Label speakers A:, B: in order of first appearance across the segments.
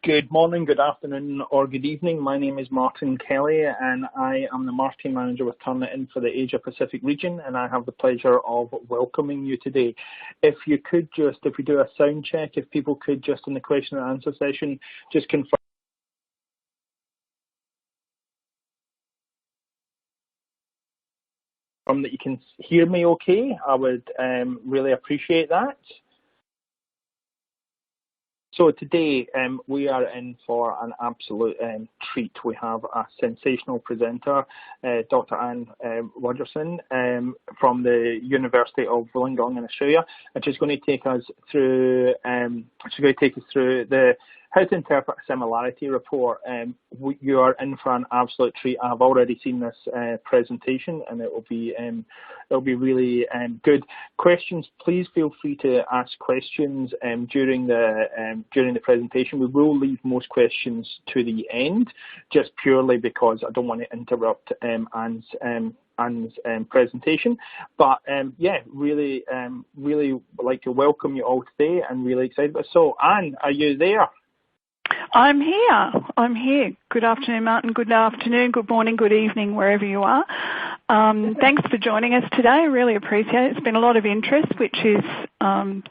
A: Good morning, good afternoon, or good evening. My name is Martin Kelly, and I am the Marketing Manager with Turnitin for the Asia Pacific region, and I have the pleasure of welcoming you today. If you could just, if we do a sound check, if people could just in the question and answer session, just confirm that you can hear me okay, I would really appreciate that. So today we are in for an absolute treat. We have a sensational presenter, Dr. Anne Rogerson from the University of Wollongong in Australia, and she's going to take us through. The how to interpret a similarity report. You are in for an absolute treat. I've already seen this presentation, and it will be really good. Questions, please feel free to ask questions during the presentation. We will leave most questions to the end, just purely because I don't want to interrupt Anne's presentation. But yeah, really would like to welcome you all today, and really excited. So Anne, are you there?
B: I'm here. Good afternoon, Martin. Good afternoon, good morning, good evening, wherever you are. Thanks for joining us today. I really appreciate it. It's been a lot of interest, which is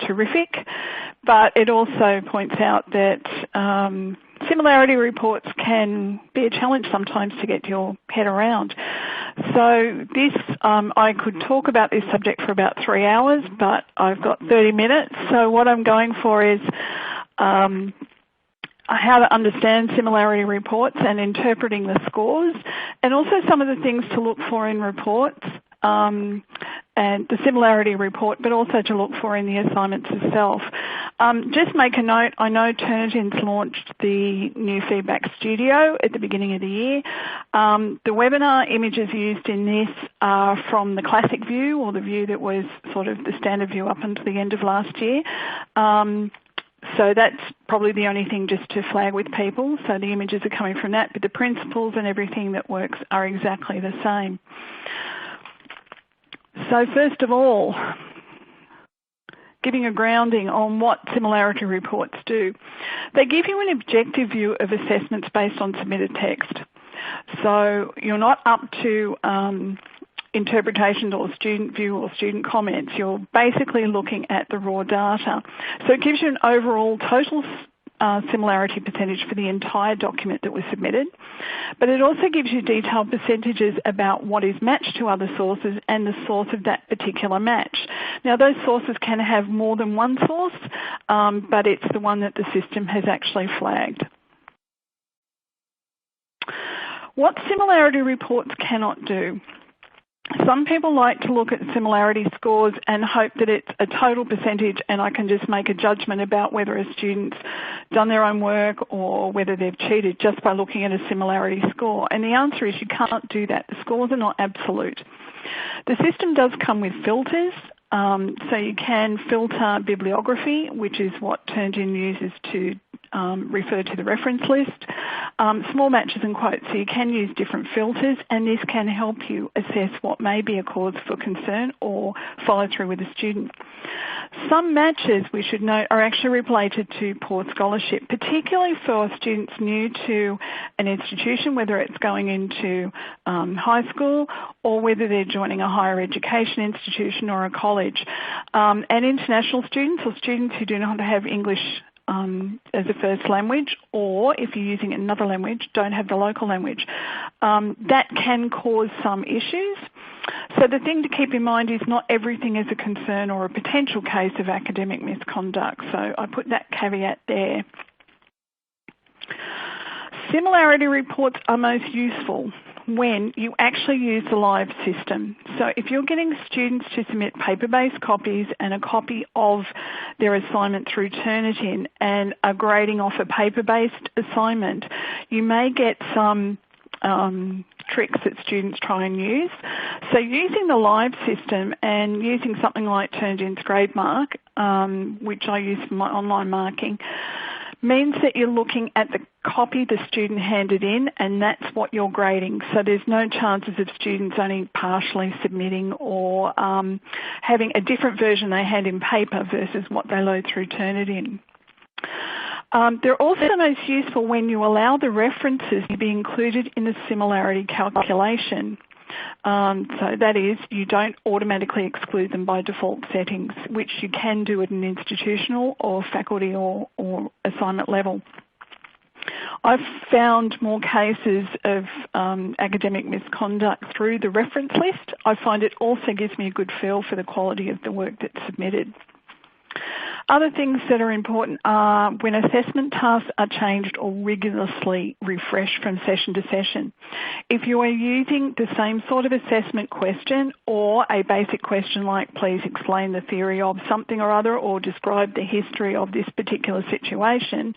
B: terrific, but it also points out that similarity reports can be a challenge sometimes to get your head around. So this, I could talk about this subject for about 3 hours, but I've got 30 minutes. So what I'm going for is how to understand similarity reports and interpreting the scores, and also some of the things to look for in reports and the similarity report, but also to look for in the assignments itself. Just make a note, I know Turnitin's launched the new feedback studio at the beginning of the year. The webinar images used in this are from the classic view, or the view that was sort of the standard view up until the end of last year. So that's probably the only thing just to flag with people. So the images are coming from that, but the principles and everything that works are exactly the same. So first of all, giving a grounding on what similarity reports do. They give you an objective view of assessments based on submitted text. So you're not up to interpretations or student view or student comments. You're basically looking at the raw data. So it gives you an overall total similarity percentage for the entire document that was submitted, but it also gives you detailed percentages about what is matched to other sources and the source of that particular match. Now those sources can have more than one source, but it's the one that the system has actually flagged. What similarity reports cannot do. Some people like to look at similarity scores and hope that it's a total percentage and I can just make a judgment about whether a student's done their own work or whether they've cheated just by looking at a similarity score. And the answer is you can't do that. The scores are not absolute. The system does come with filters. So you can filter bibliography, which is what Turnitin uses to refer to the reference list, small matches and quotes. So you can use different filters, and this can help you assess what may be a cause for concern or follow through with a student. Some matches, we should note, are actually related to poor scholarship, particularly for students new to an institution, whether it's going into high school or whether they're joining a higher education institution or a college. And international students or students who do not have English as a first language, or if you're using another language, don't have the local language. That can cause some issues. So the thing to keep in mind is not everything is a concern or a potential case of academic misconduct. So I put that caveat there. Similarity reports are most useful when you actually use the live system. So if you're getting students to submit paper-based copies and a copy of their assignment through Turnitin and are grading off a paper-based assignment, you may get some tricks that students try and use. So using the live system and using something like Turnitin's GradeMark, which I use for my online marking, means that you're looking at the copy the student handed in, and that's what you're grading. So there's no chances of students only partially submitting or having a different version they hand in paper versus what they load through Turnitin. They're also most useful when you allow the references to be included in the similarity calculation. So that is, you don't automatically exclude them by default settings, which you can do at an institutional or faculty or assignment level. I've found more cases of academic misconduct through the reference list. I find it also gives me a good feel for the quality of the work that's submitted. Other things that are important are when assessment tasks are changed or rigorously refreshed from session to session. If you are using the same sort of assessment question or a basic question like please explain the theory of something or other or describe the history of this particular situation,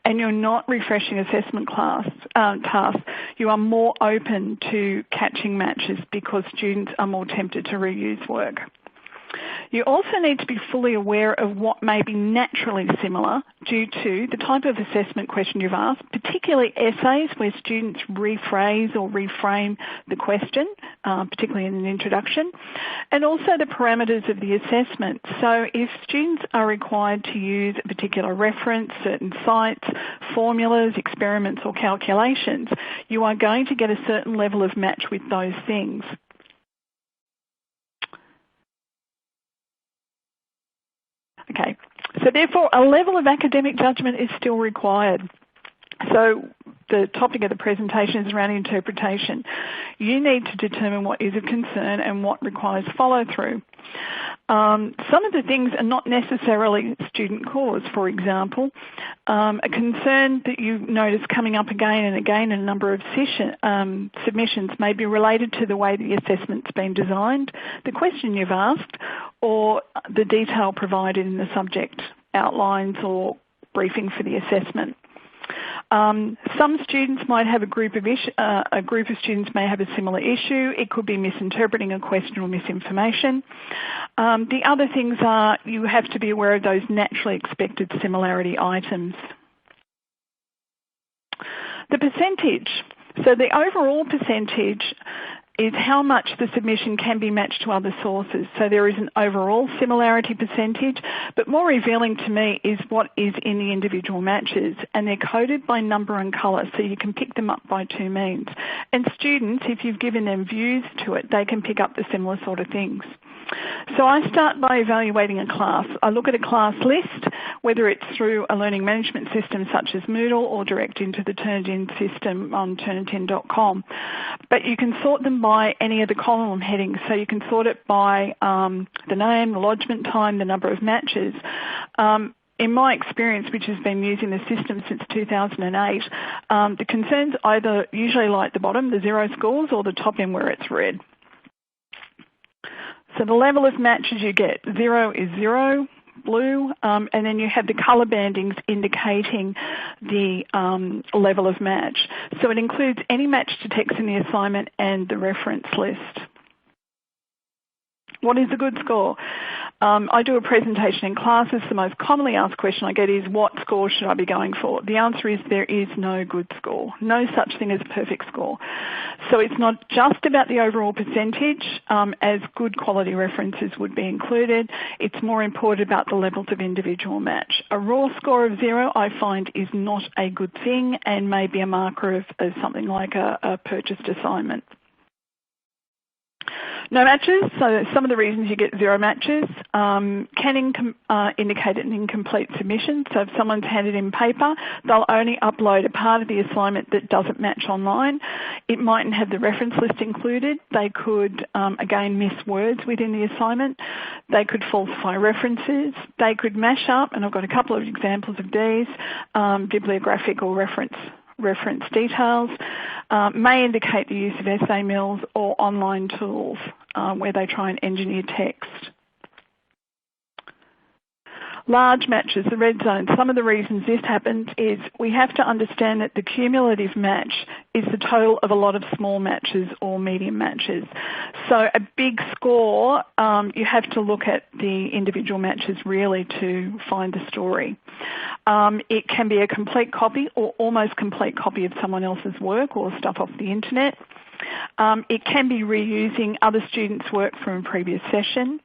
B: and you're not refreshing assessment tasks, you are more open to catching matches because students are more tempted to reuse work. You also need to be fully aware of what may be naturally similar due to the type of assessment question you've asked, particularly essays where students rephrase or reframe the question, particularly in an introduction, and also the parameters of the assessment. So if students are required to use a particular reference, certain sites, formulas, experiments or calculations, you are going to get a certain level of match with those things. Okay, so therefore a level of academic judgment is still required. So the topic of the presentation is around interpretation. You need to determine what is of concern and what requires follow-through. Some of the things are not necessarily student cause. For example, a concern that you notice coming up again and again in a number of submissions may be related to the way the assessment's been designed, the question you've asked, or the detail provided in the subject outlines or briefing for the assessment. Some students might have a group of students may have a similar issue. It could be misinterpreting a question or misinformation. The other things are you have to be aware of those naturally expected similarity items. The percentage. So the overall percentage is how much the submission can be matched to other sources. So there is an overall similarity percentage, but more revealing to me is what is in the individual matches, and they're coded by number and colour, so you can pick them up by two means. And students, if you've given them views to it, they can pick up the similar sort of things. So I start by evaluating a class. I look at a class list, whether it's through a learning management system such as Moodle or direct into the Turnitin system on Turnitin.com. But you can sort them by any of the column headings. So you can sort it by the name, the lodgement time, the number of matches. In my experience, which has been using the system since 2008, the concerns either usually lie at the bottom, the zero scores, or the top end where it's red. So the level of matches you get, 0 is 0, blue, and then you have the colour bandings indicating the level of match. So it includes any match to text in the assignment and the reference list. What is a good score? I do a presentation in classes. The most commonly asked question I get is, what score should I be going for? The answer is there is no good score. No such thing as a perfect score. So it's not just about the overall percentage, as good quality references would be included. It's more important about the levels of individual match. A raw score of 0, I find, is not a good thing and may be a marker of something like a purchased assignment. No matches, so some of the reasons you get 0 matches can indicate an incomplete submission. So if someone's handed in paper, they'll only upload a part of the assignment that doesn't match online. It mightn't have the reference list included. They could, again, miss words within the assignment. They could falsify references. They could mash up, and I've got a couple of examples of these, bibliographic or reference details, may indicate the use of essay mills or online tools where they try and engineer text. Large matches, the red zone. Some of the reasons this happens is we have to understand that the cumulative match is the total of a lot of small matches or medium matches. So a big score, you have to look at the individual matches really to find the story. It can be a complete copy or almost complete copy of someone else's work or stuff off the internet. It can be reusing other students' work from a previous session.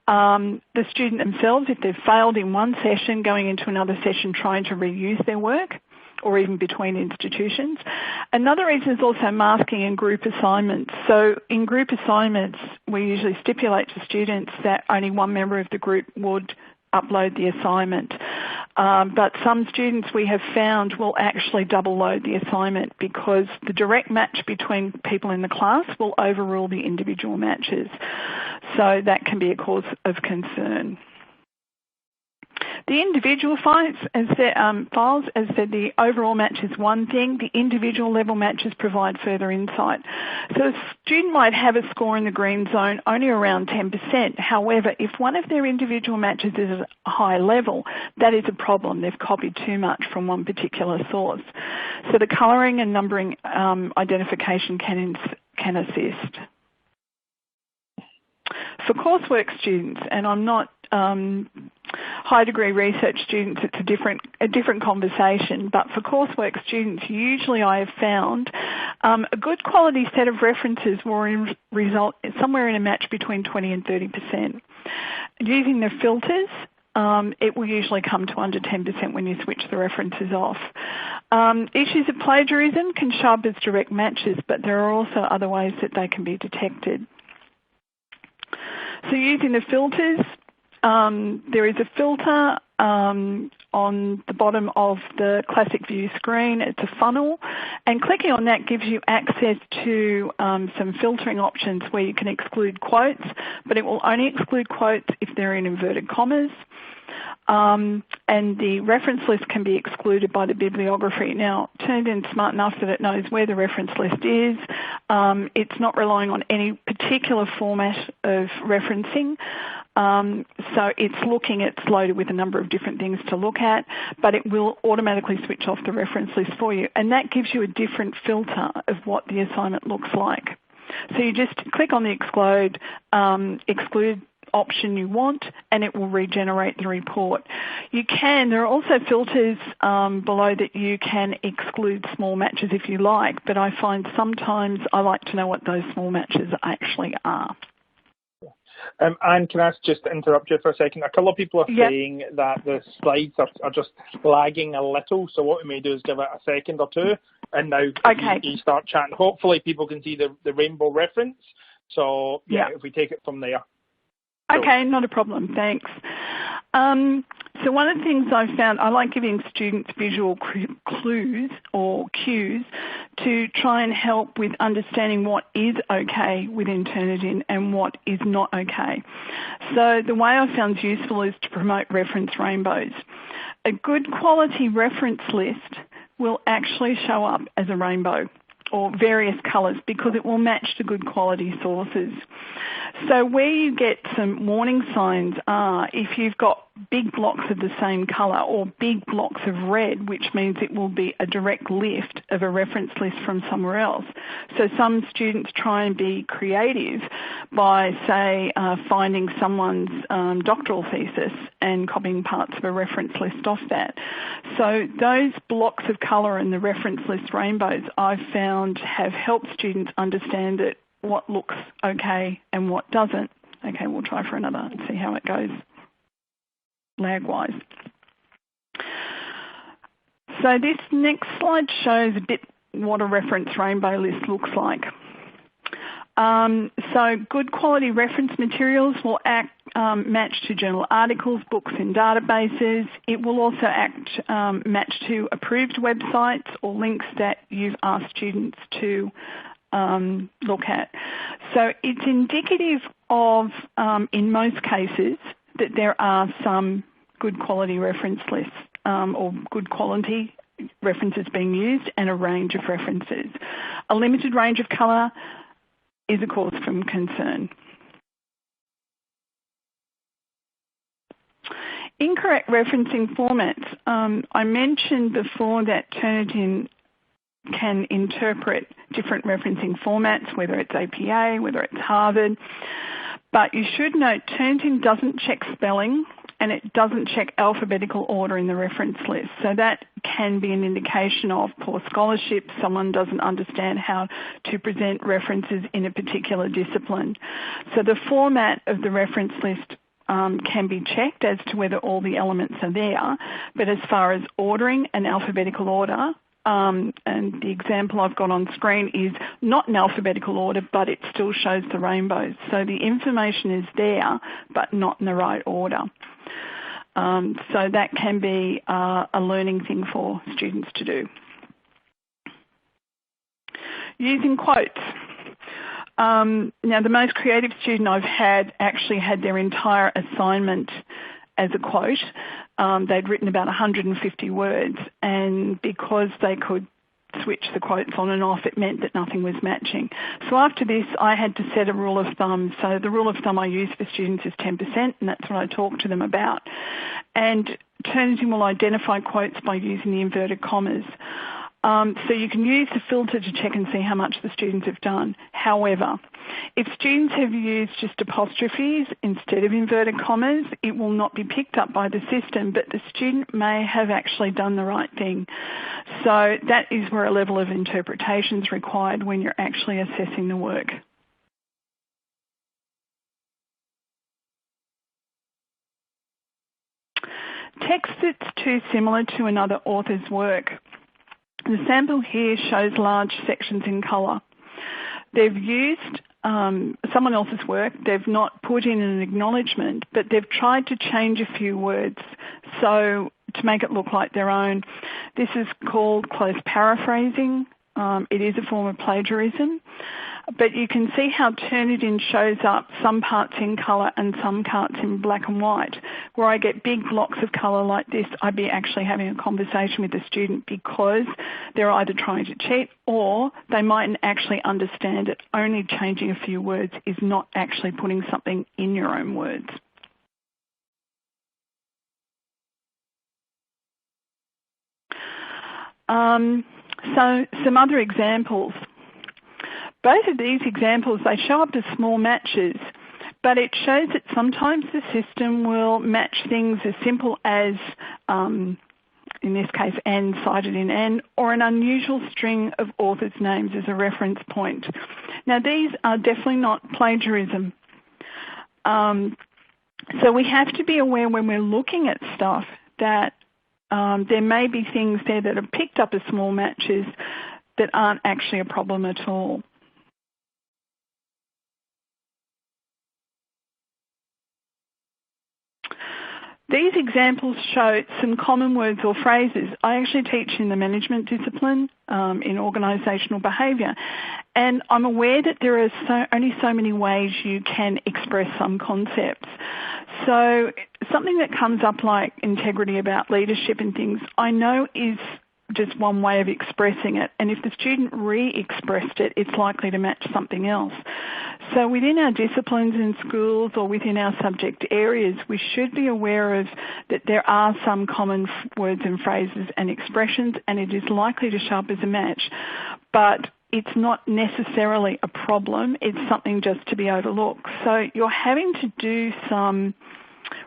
B: The student themselves, if they've failed in one session, going into another session trying to reuse their work, or even between institutions. Another reason is also masking in group assignments. So in group assignments, we usually stipulate to students that only one member of the group would upload the assignment. But some students we have found will actually double load the assignment because the direct match between people in the class will overrule the individual matches. So that can be a cause of concern. The individual files, as said, the overall match is one thing. The individual level matches provide further insight. So a student might have a score in the green zone only around 10%. However, if one of their individual matches is at a high level, that is a problem. They've copied too much from one particular source. So the colouring and numbering identification can assist. For coursework students, and I'm not high degree research students, it's a different conversation, but for coursework students, usually I have found a good quality set of references will result somewhere in a match between 20 and 30%. Using the filters, it will usually come to under 10% when you switch the references off. Issues of plagiarism can show up as direct matches, but there are also other ways that they can be detected. So using the filters, there is a filter on the bottom of the Classic View screen. It's a funnel, and clicking on that gives you access to some filtering options where you can exclude quotes, but it will only exclude quotes if they're in inverted commas. And the reference list can be excluded by the bibliography. Now, Turnitin's smart enough that it knows where the reference list is. It's not relying on any particular format of referencing. So it's loaded with a number of different things to look at, but it will automatically switch off the reference list for you. And that gives you a different filter of what the assignment looks like. So you just click on the exclude option you want, and it will regenerate the report. There are also filters below that you can exclude small matches if you like, but I find sometimes I like to know what those small matches actually are.
A: Anne, can I just interrupt you for a second? A couple of people are saying that the slides are just lagging a little, so what we may do is give it a second or two, and now you start chatting. Hopefully people can see the rainbow reference, so if we take it from there.
B: Okay, not a problem, thanks. So one of the things I've found, I like giving students visual clues or cues to try and help with understanding what is okay within Turnitin and what is not okay. So the way I found useful is to promote reference rainbows. A good quality reference list will actually show up as a rainbow or various colours because it will match to good quality sources. So where you get some warning signs are if you've got big blocks of the same colour or big blocks of red, which means it will be a direct lift of a reference list from somewhere else. So some students try and be creative by, say, finding someone's doctoral thesis and copying parts of a reference list off that. So those blocks of colour in the reference list rainbows I've found have helped students understand that what looks okay and what doesn't. Okay, we'll try for another and see how it goes lag-wise. So this next slide shows a bit what a reference rainbow list looks like. So good quality reference materials will match to journal articles, books and databases. It will also match to approved websites or links that you've asked students to look at. So it's indicative of, in most cases, that there are some good quality reference lists or good quality references being used and a range of references. A limited range of colour is a cause for concern. Incorrect referencing formats. I mentioned before that Turnitin can interpret different referencing formats, whether it's APA, whether it's Harvard. But you should note Turnitin doesn't check spelling and it doesn't check alphabetical order in the reference list. So that can be an indication of poor scholarship. Someone doesn't understand how to present references in a particular discipline. So the format of the reference list can be checked as to whether all the elements are there. But as far as ordering an alphabetical order, and the example I've got on screen is not in alphabetical order, but it still shows the rainbows. So the information is there, but not in the right order. So that can be a learning thing for students to do. Using quotes. Now, the most creative student I've had actually had their entire assignment as a quote. They'd written about 150 words, and because they could switch the quotes on and off, it meant that nothing was matching. So after this, I had to set a rule of thumb. So the rule of thumb I use for students is 10%, and that's what I talk to them about. And Turnitin will identify quotes by using the inverted commas. So you can use the filter to check and see how much the students have done. However, if students have used just apostrophes instead of inverted commas, it will not be picked up by the system, but the student may have actually done the right thing. So that is where a level of interpretation is required when you're actually assessing the work. Text that's too similar to another author's work. The sample here shows large sections in colour. They've used someone else's work. They've not put in an acknowledgement, but they've tried to change a few words so to make it look like their own. This is called close paraphrasing. It is a form of plagiarism. But you can see how Turnitin shows up some parts in colour and some parts in black and white. Where I get big blocks of colour like this, I'd be actually having a conversation with the student because they're either trying to cheat or they mightn't actually understand it. Only changing a few words is not actually putting something in your own words. So some other examples. Both of these examples, they show up as small matches, but it shows that sometimes the system will match things as simple as, in this case, N cited in N, or an unusual string of authors' names as a reference point. Now, these are definitely not plagiarism. So we have to be aware when we're looking at stuff that there may be things there that are picked up as small matches that aren't actually a problem at all. These examples show some common words or phrases. I actually teach in the management discipline in organisational behaviour, and I'm aware that there are only so many ways you can express some concepts. So something that comes up like integrity about leadership and things, I know is just one way of expressing it, and if the student re-expressed it, it's likely to match something else. So within our disciplines in schools or within our subject areas, we should be aware of that there are some common words and phrases and expressions, and it is likely to show up as a match. But it's not necessarily a problem, it's something just to be overlooked. So you're having to do some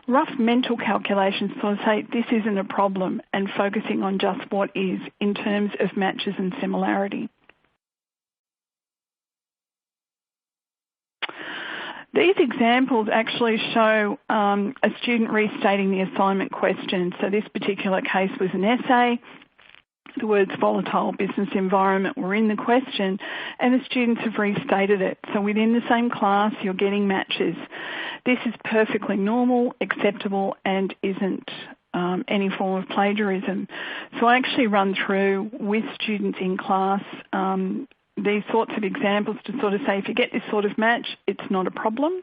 B: rough mental calculations to say this isn't a problem and focusing on just what is in terms of matches and similarity. These examples actually show a student restating the assignment question. So this particular case was an essay. The words volatile business environment were in the question and the students have restated it. So within the same class, you're getting matches. This is perfectly normal, acceptable, and isn't any form of plagiarism. So I actually run through with students in class these sorts of examples to sort of say, if you get this sort of match, it's not a problem.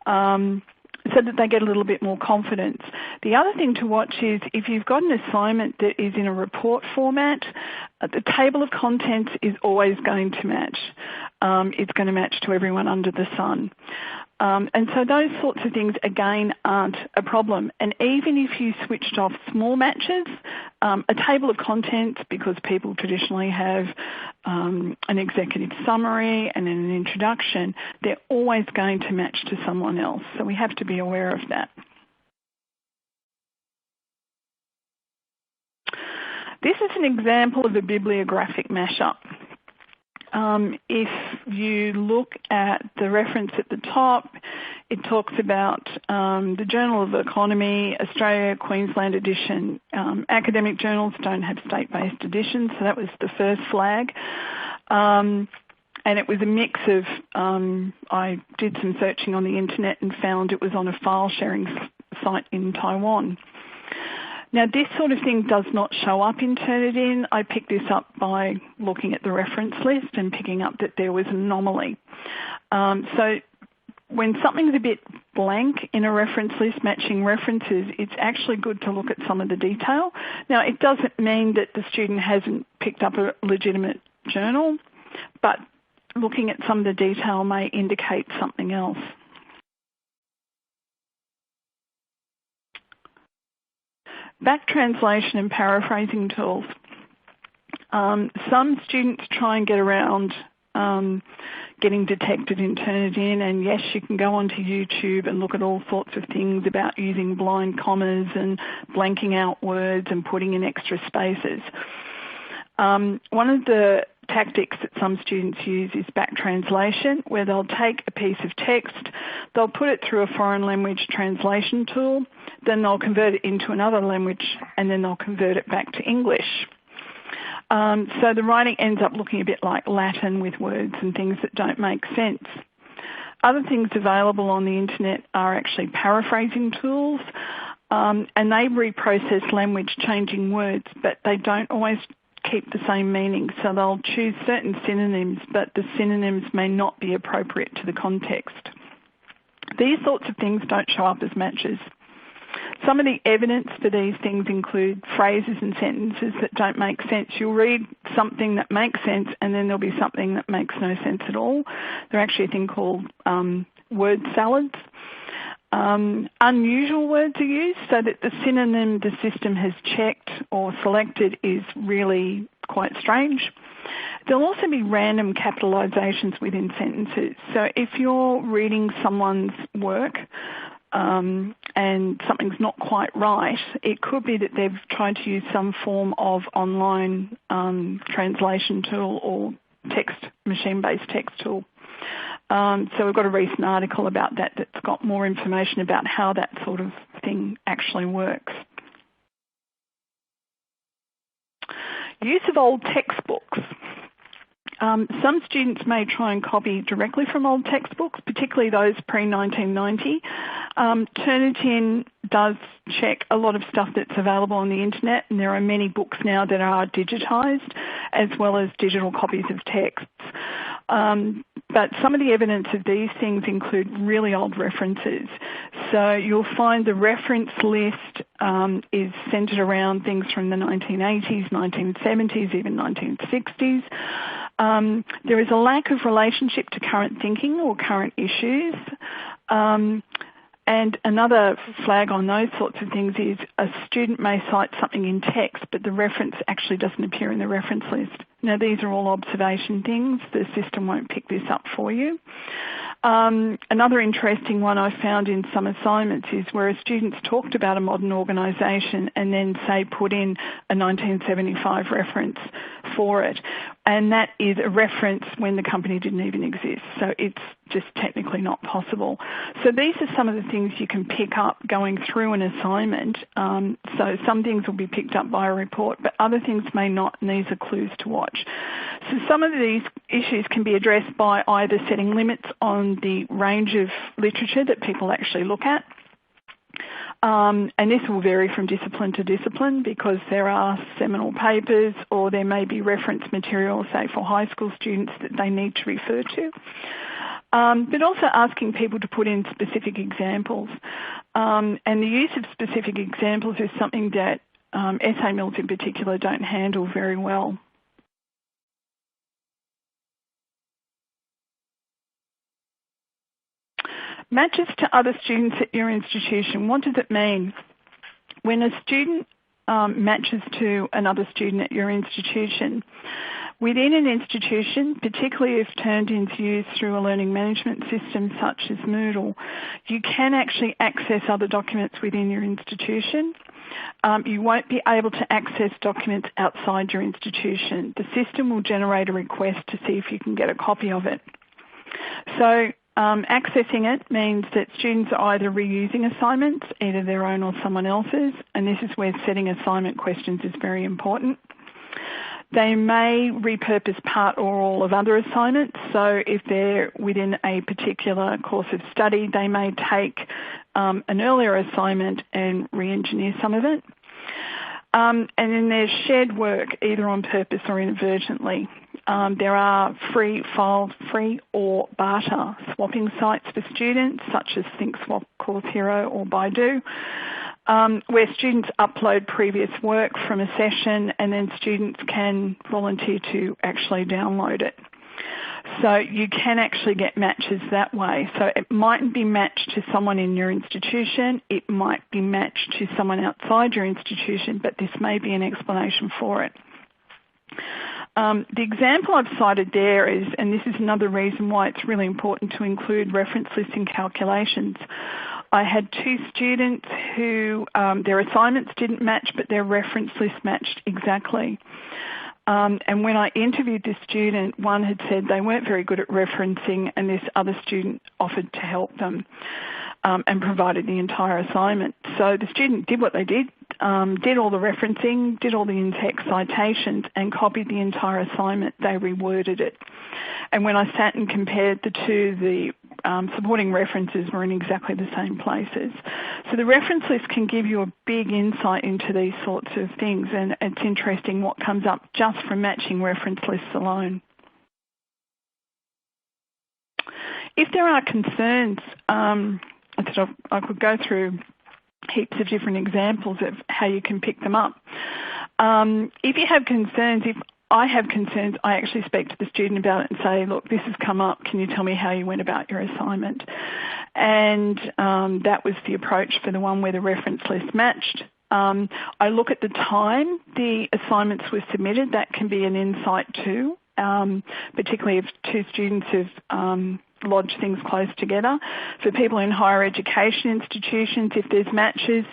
B: So that they get a little bit more confidence. The other thing to watch is if you've got an assignment that is in a report format, the table of contents is always going to match. is going to match to everyone under the sun. And so those sorts of things, again, aren't a problem. And even if you switched off small matches, a table of contents, because people traditionally have an executive summary and an introduction, they're always going to match to someone else. So we have to be aware of that. This is an example of a bibliographic mashup. If you look at the reference at the top, it talks about the Journal of the Economy, Australia, Queensland edition. Academic journals don't have state-based editions, so that was the first flag. And it was a mix of, I did some searching on the internet and found it was on a file sharing site in Taiwan. Now, this sort of thing does not show up in Turnitin. I picked this up by looking at the reference list and picking up that there was an anomaly. So when something's a bit blank in a reference list matching references, it's actually good to look at some of the detail. Now, it doesn't mean that the student hasn't picked up a legitimate journal, but looking at some of the detail may indicate something else. Back translation and paraphrasing tools. Some students try and get around getting detected in Turnitin, and yes, you can go onto YouTube and look at all sorts of things about using blind commas and blanking out words and putting in extra spaces. One of the tactics that some students use is back translation, where they'll take a piece of text, they'll put it through a foreign language translation tool, then they'll convert it into another language, and then they'll convert it back to English. So the writing ends up looking a bit like Latin with words and things that don't make sense. Other things available on the internet are actually paraphrasing tools, and they reprocess language changing words, but they don't always keep the same meaning. So they'll choose certain synonyms, but the synonyms may not be appropriate to the context. These sorts of things don't show up as matches. Some of the evidence for these things include phrases and sentences that don't make sense. You'll read something that makes sense and then there'll be something that makes no sense at all. They're actually a thing called word salads. Unusual words are used so that the synonym the system has checked or selected is really quite strange. There'll also be random capitalizations within sentences. So if you're reading someone's work and something's not quite right, it could be that they've tried to use some form of online translation tool or machine-based text tool. So we've got a recent article about that that's got more information about how that sort of thing actually works. Use of old textbooks. Some students may try and copy directly from old textbooks, particularly those pre-1990. Turnitin does check a lot of stuff that's available on the internet, and there are many books now that are digitised as well as digital copies of texts. But some of the evidence of these things include really old references. So you'll find the reference list is centred around things from the 1980s, 1970s, even 1960s. There is a lack of relationship to current thinking or current issues. And another flag on those sorts of things is a student may cite something in text, but the reference actually doesn't appear in the reference list. Now, these are all observation things. The system won't pick this up for you. Another interesting one I found in some assignments is where a student's talked about a modern organisation and then, say, put in a 1975 reference for it. And that is a reference when the company didn't even exist. So it's just technically not possible. So these are some of the things you can pick up going through an assignment. So some things will be picked up by a report, but other things may not, and these are clues to watch. So some of these issues can be addressed by either setting limits on the range of literature that people actually look at. And this will vary from discipline to discipline because there are seminal papers or there may be reference material, say, for high school students that they need to refer to. But also asking people to put in specific examples. And the use of specific examples is something that essay mills in particular don't handle very well. Matches to other students at your institution. What does it mean? When a student matches to another student at your institution, within an institution, particularly if Turnitin's used through a learning management system such as Moodle, you can actually access other documents within your institution. You won't be able to access documents outside your institution. The system will generate a request to see if you can get a copy of it. So accessing it means that students are either reusing assignments, either their own or someone else's, and this is where setting assignment questions is very important. They may repurpose part or all of other assignments. So if they're within a particular course of study, they may take an earlier assignment and re-engineer some of it. And then there's shared work, either on purpose or inadvertently. There are free or barter swapping sites for students, such as ThinkSwap, Course Hero, or Baidu, where students upload previous work from a session and then students can volunteer to actually download it. So you can actually get matches that way. So it mightn't be matched to someone in your institution, it might be matched to someone outside your institution, but this may be an explanation for it. The example I've cited there is, and this is another reason why it's really important to include reference lists in calculations. I had two students who their assignments didn't match, but their reference list matched exactly. And when I interviewed this student, one had said they weren't very good at referencing, and this other student offered to help them and provided the entire assignment. So the student did what they did all the referencing, did all the in-text citations, and copied the entire assignment. They reworded it. And when I sat and compared the two, the supporting references were in exactly the same places. So the reference list can give you a big insight into these sorts of things, and it's interesting what comes up just from matching reference lists alone. If there are concerns, I could go through heaps of different examples of how you can pick them up. If you have concerns, if I have concerns, I actually speak to the student about it and say, look, this has come up. Can you tell me how you went about your assignment? And that was the approach for the one where the reference list matched. I look at the time the assignments were submitted. That can be an insight too, particularly if two students have lodge things close together. For people in higher education institutions, if there's matches,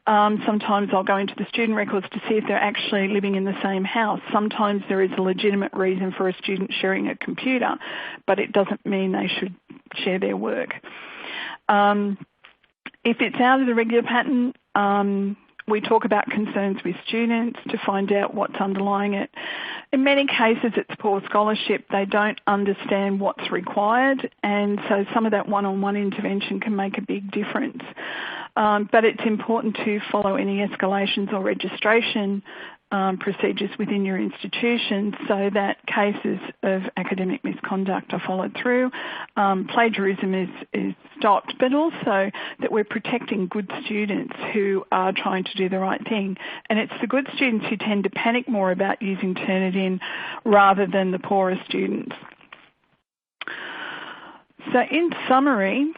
B: sometimes I'll go into the student records to see if they're actually living in the same house. Sometimes there is a legitimate reason for a student sharing a computer, but it doesn't mean they should share their work. If it's out of the regular pattern, we talk about concerns with students to find out what's underlying it. In many cases, it's poor scholarship. They don't understand what's required, and so some of that one-on-one intervention can make a big difference. But it's important to follow any escalations or registration procedures within your institution so that cases of academic misconduct are followed through, plagiarism is stopped, but also that we're protecting good students who are trying to do the right thing. And it's the good students who tend to panic more about using Turnitin rather than the poorer students. So in summary,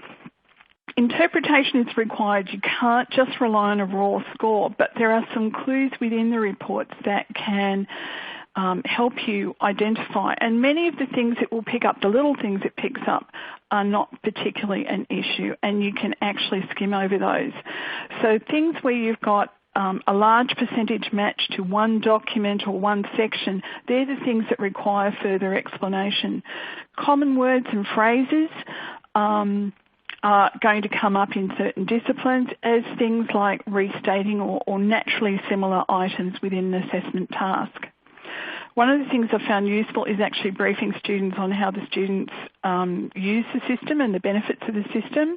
B: interpretation is required. You can't just rely on a raw score, but there are some clues within the reports that can help you identify. And many of the things it will pick up, the little things it picks up, are not particularly an issue, and you can actually skim over those. So things where you've got a large percentage match to one document or one section, they're the things that require further explanation. Common words and phrases are going to come up in certain disciplines as things like restating or naturally similar items within an assessment task. One of the things I found useful is actually briefing students on how the students use the system and the benefits of the system.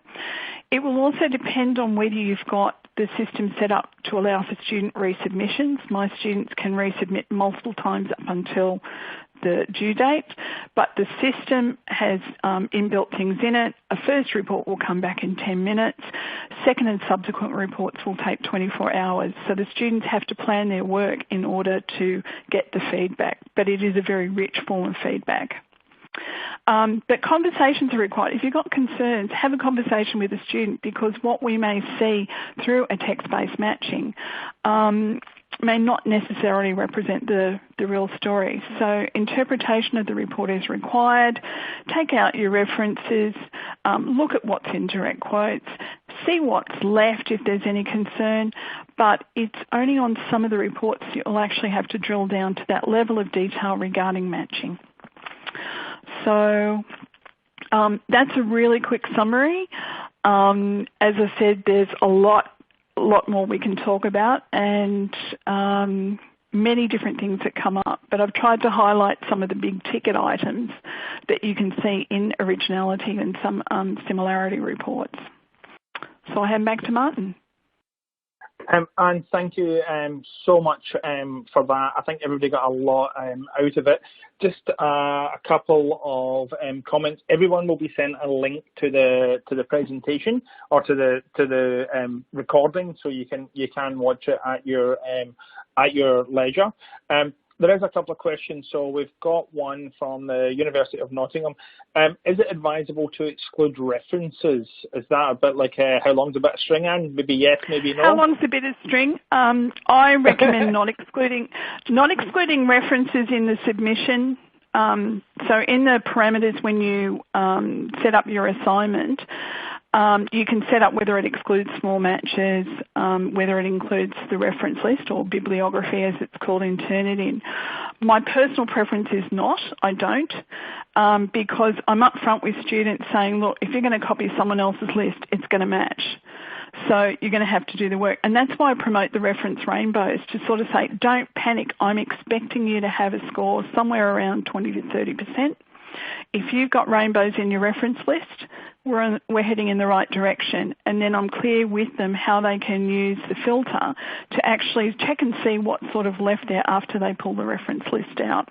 B: It will also depend on whether you've got the system set up to allow for student resubmissions. My students can resubmit multiple times up until the due date, but the system has inbuilt things in it. A first report will come back in 10 minutes. Second and subsequent reports will take 24 hours. So the students have to plan their work in order to get the feedback, but it is a very rich form of feedback. But conversations are required. If you've got concerns, have a conversation with a student, because what we may see through a text-based matching may not necessarily represent the real story. So interpretation of the report is required. Take out your references, look at what's in direct quotes, see what's left if there's any concern, but it's only on some of the reports you'll actually have to drill down to that level of detail regarding matching. So that's a really quick summary. As I said, there's a lot more we can talk about, and many different things that come up. But I've tried to highlight some of the big ticket items that you can see in originality and some similarity reports. So I hand back to Martin.
A: And thank you so much for that. I think everybody got a lot out of it. Just a couple of comments. Everyone will be sent a link to the presentation or to the recording, so you can watch it at your leisure. There is a couple of questions. So we've got one from the University of Nottingham. Is it advisable to exclude references? Is that a bit like how long's a bit of string, Anne? Maybe yes, maybe no.
B: How long's a bit of string? I recommend not excluding references in the submission. So in the parameters when you set up your assignment, you can set up whether it excludes small matches, whether it includes the reference list or bibliography as it's called in Turnitin. My personal preference is not. I don't, because I'm upfront with students saying, look, if you're going to copy someone else's list, it's going to match. So you're going to have to do the work. And that's why I promote the reference rainbows, to sort of say, don't panic. I'm expecting you to have a score somewhere around 20 to 30%. If you've got rainbows in your reference list, we're heading in the right direction. And then I'm clear with them how they can use the filter to actually check and see what's sort of left there after they pull the reference list out.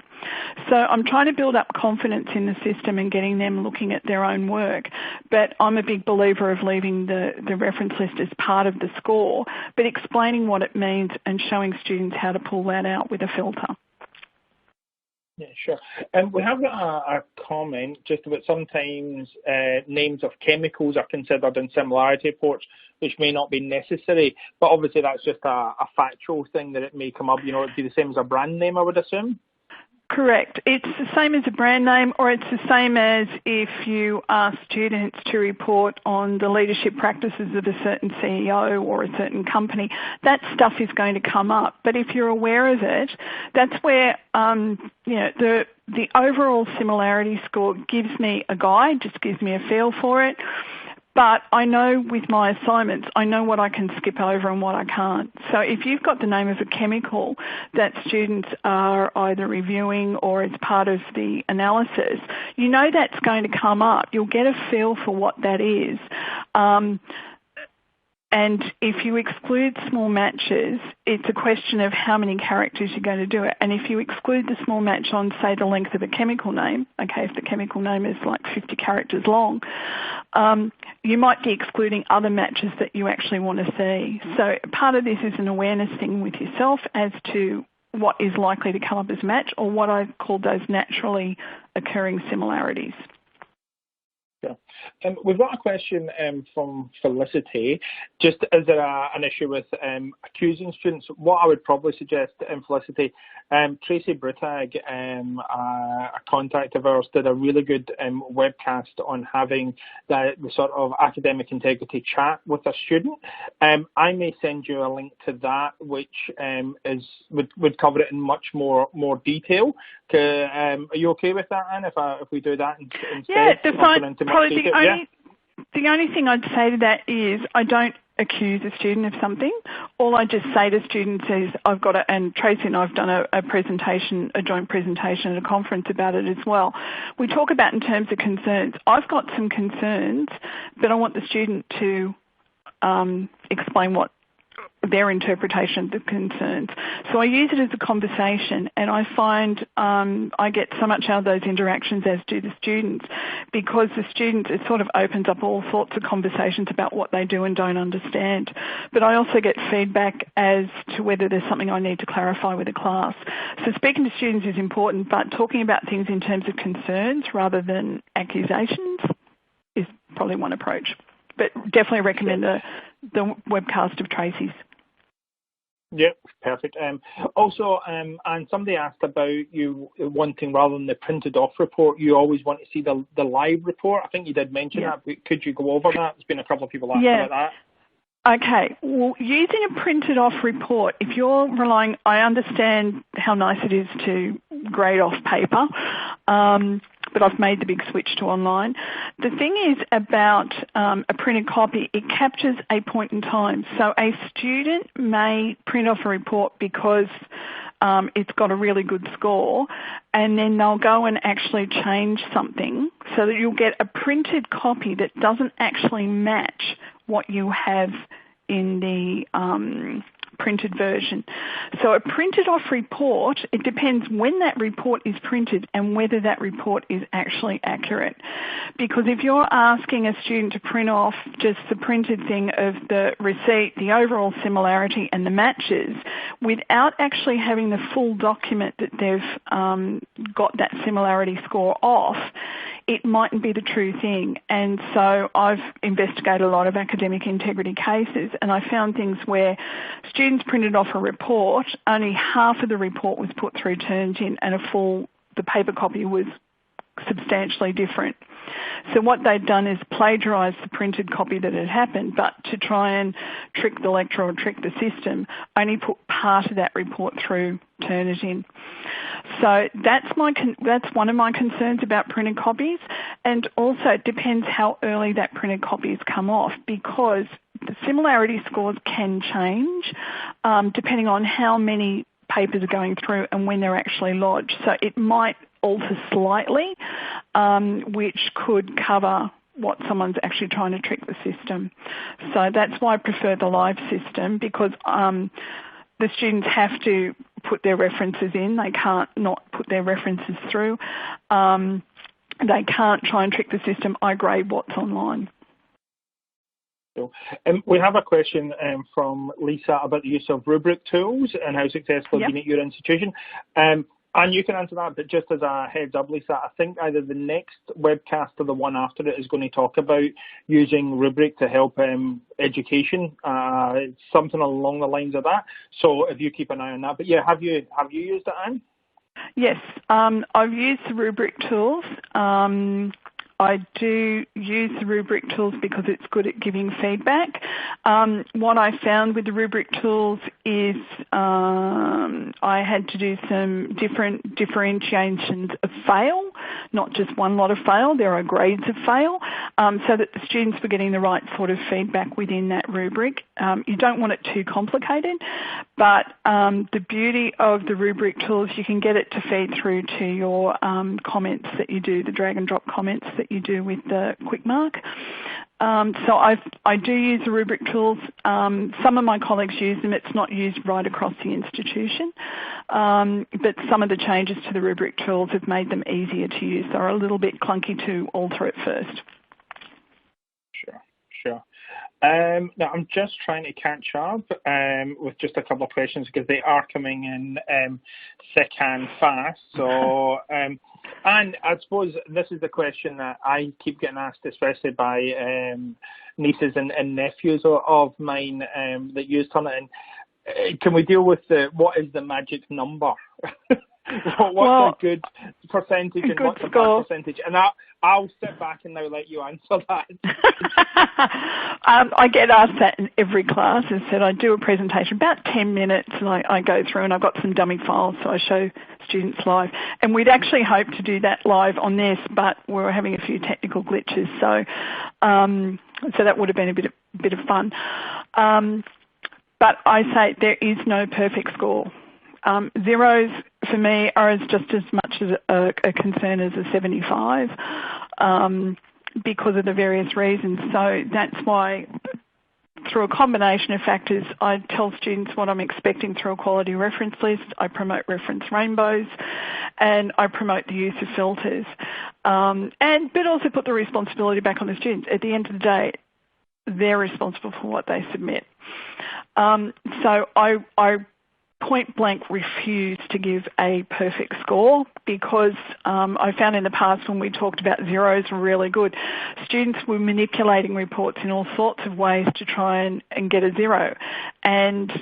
B: So I'm trying to build up confidence in the system and getting them looking at their own work. But I'm a big believer of leaving the reference list as part of the score, but explaining what it means and showing students how to pull that out with a filter.
A: Yeah, sure. We have a comment just about sometimes names of chemicals are considered in similarity reports, which may not be necessary. But obviously that's just a factual thing that it may come up. You know, it'd be the same as a brand name, I would assume.
B: Correct. It's the same as a brand name, or it's the same as if you ask students to report on the leadership practices of a certain CEO or a certain company. That stuff is going to come up. But if you're aware of it, that's where the overall similarity score gives me a guide, just gives me a feel for it. But I know with my assignments, I know what I can skip over and what I can't. So if you've got the name of a chemical that students are either reviewing or it's part of the analysis, you know that's going to come up. You'll get a feel for what that is. And if you exclude small matches, it's a question of how many characters you're going to do it. And if you exclude the small match on, say, the length of a chemical name, okay, if the chemical name is like 50 characters long, you might be excluding other matches that you actually want to see. So part of this is an awareness thing with yourself as to what is likely to come up as a match, or what I call those naturally occurring similarities.
A: Yeah. We've got a question from Felicity. Just is there an issue with accusing students? What I would probably suggest, Felicity, Tracy Brutag, a contact of ours, did a really good webcast on having the sort of academic integrity chat with a student. I may send you a link to that, which would cover it in much more detail. Are you okay with that, Anne, if we do that instead?
B: Yeah, probably the only thing I'd say to that is I don't accuse a student of something. All I just say to students is I've got and Tracy and I've done a presentation, a joint presentation at a conference about it as well. We talk about in terms of concerns. I've got some concerns, but I want the student to explain what their interpretation of the concerns. So I use it as a conversation, and I find I get so much out of those interactions, as do the students, because the students, it sort of opens up all sorts of conversations about what they do and don't understand. But I also get feedback as to whether there's something I need to clarify with the class. So speaking to students is important, but talking about things in terms of concerns rather than accusations is probably one approach. But definitely recommend the webcast of Tracy's.
A: Yep, perfect. Also, and somebody asked about you wanting, rather than the printed off report, you always want to see the live report. I think you did mention that, but could you go over that? There's been a couple of people asking about that.
B: Okay, well, using a printed off report, if you're relying, I understand how nice it is to grade off paper, but I've made the big switch to online. The thing is about a printed copy, it captures a point in time. So a student may print off a report because it's got a really good score, and then they'll go and actually change something so that you'll get a printed copy that doesn't actually match what you have in the printed version. So a printed off report, it depends when that report is printed and whether that report is actually accurate. Because if you're asking a student to print off just the printed thing of the receipt, the overall similarity and the matches, without actually having the full document that they've got that similarity score off, it mightn't be the true thing. And so I've investigated a lot of academic integrity cases, and I found things where students printed off a report, only half of the report was put through Turnitin, and the paper copy was substantially different. So what they'd done is plagiarise the printed copy that had happened, but to try and trick the lecturer or trick the system, only put part of that report through Turnitin. So that's one of my concerns about printed copies, and also it depends how early that printed copy has come off, because the similarity scores can change depending on how many papers are going through and when they're actually lodged. So it might alter slightly, which could cover what someone's actually trying to trick the system. So that's why I prefer the live system, because the students have to put their references in. They can't not put their references through. They can't try and trick the system. I grade what's online.
A: We have a question from Lisa about the use of rubric tools and how successful it's been at your institution. And you can answer that, but just as a heads up, Lisa, I think either the next webcast or the one after it is going to talk about using rubric to help education, something along the lines of that. So if you keep an eye on that. But yeah, have you used it, Anne?
B: Yes, I've used the rubric tools. I do use the rubric tools because it's good at giving feedback. What I found with the rubric tools is I had to do some different differentiations of fail, not just one lot of fail. There are grades of fail, so that the students were getting the right sort of feedback within that rubric. You don't want it too complicated, but the beauty of the rubric tools, you can get it to feed through to your comments that you do, the drag and drop comments that you do with the quick mark. So I do use the rubric tools. Some of my colleagues use them. It's not used right across the institution, but some of the changes to the rubric tools have made them easier to use. They're a little bit clunky to alter at first.
A: Sure. Now I'm just trying to catch up with just a couple of questions because they are coming in thick and fast. So, and I suppose this is the question that I keep getting asked, especially by nieces and nephews of mine that use Turnitin. Can we deal with what is the magic number? What's a good percentage and what's a bad percentage? And I'll sit back and now let you answer that.
B: I get asked that in every class. As I said, I do a presentation, about 10 minutes, and I go through and I've got some dummy files, so I show students live. And we'd actually hoped to do that live on this, but we were having a few technical glitches, so that would have been a bit of fun. But I say there is no perfect score. Zeros for me are just as much as a concern as a 75 because of the various reasons. So that's why through a combination of factors, I tell students what I'm expecting through a quality reference list. I promote reference rainbows, and I promote the use of filters. But also put the responsibility back on the students. At the end of the day, they're responsible for what they submit. So I point blank refuse to give a perfect score because I found in the past when we talked about zeros were really good, students were manipulating reports in all sorts of ways to try and get a zero. And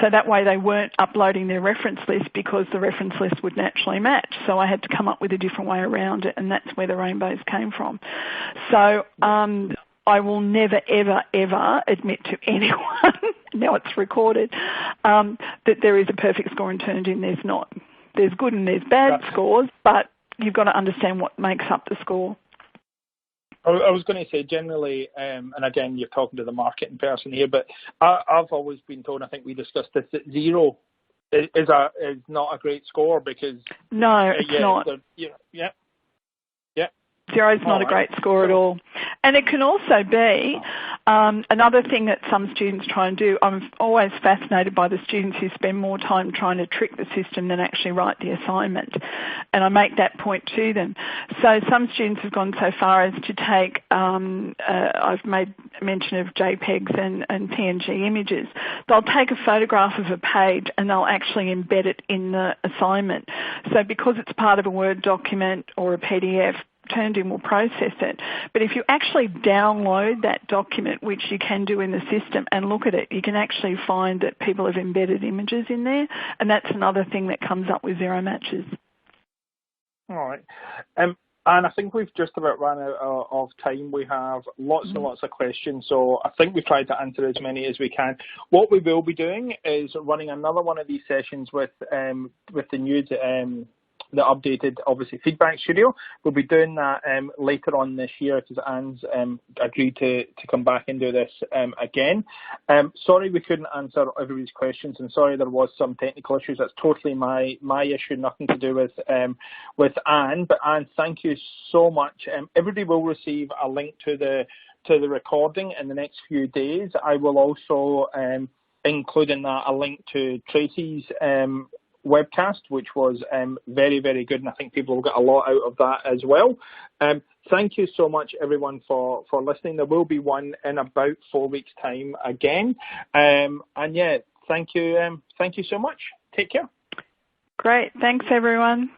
B: so that way they weren't uploading their reference list because the reference list would naturally match. So I had to come up with a different way around it, and that's where the rainbows came from. So I will never, ever, ever admit to anyone, now it's recorded, that there is a perfect score in Turnitin. There's not. There's good and there's bad scores, but you've got to understand what makes up the score.
A: I was going to say generally, and again, you're talking to the marketing person here, but I've always been told, I think we discussed this, that 0 is not a great score because...
B: No, it's not.
A: Yeah.
B: 0 is not a great score at all. And it can also be another thing that some students try and do. I'm always fascinated by the students who spend more time trying to trick the system than actually write the assignment. And I make that point to them. So some students have gone so far as to take, I've made mention of JPEGs and PNG images. They'll take a photograph of a page and they'll actually embed it in the assignment. So because it's part of a Word document or a PDF, Turnitin will process it. But if you actually download that document, which you can do in the system, and look at it, you can actually find that people have embedded images in there, and that's another thing that comes up with zero matches.
A: All right. And I think we've just about run out of time. We have lots and lots of questions, so I think we've tried to answer as many as we can. What we will be doing is running another one of these sessions with the new the updated, obviously, feedback studio. We'll be doing that later on this year because Anne's agreed to come back and do this again. Sorry we couldn't answer everybody's questions, and sorry there was some technical issues. That's totally my issue, nothing to do with Anne. But Anne, thank you so much. Everybody will receive a link to the recording in the next few days. I will also include in that a link to Tracy's webcast, which was very, very good, and I think people will get a lot out of that as well. Thank you so much, everyone, for listening. There will be one in about 4 weeks' time again. And yeah, thank you so much. Take care.
B: Great. Thanks, everyone.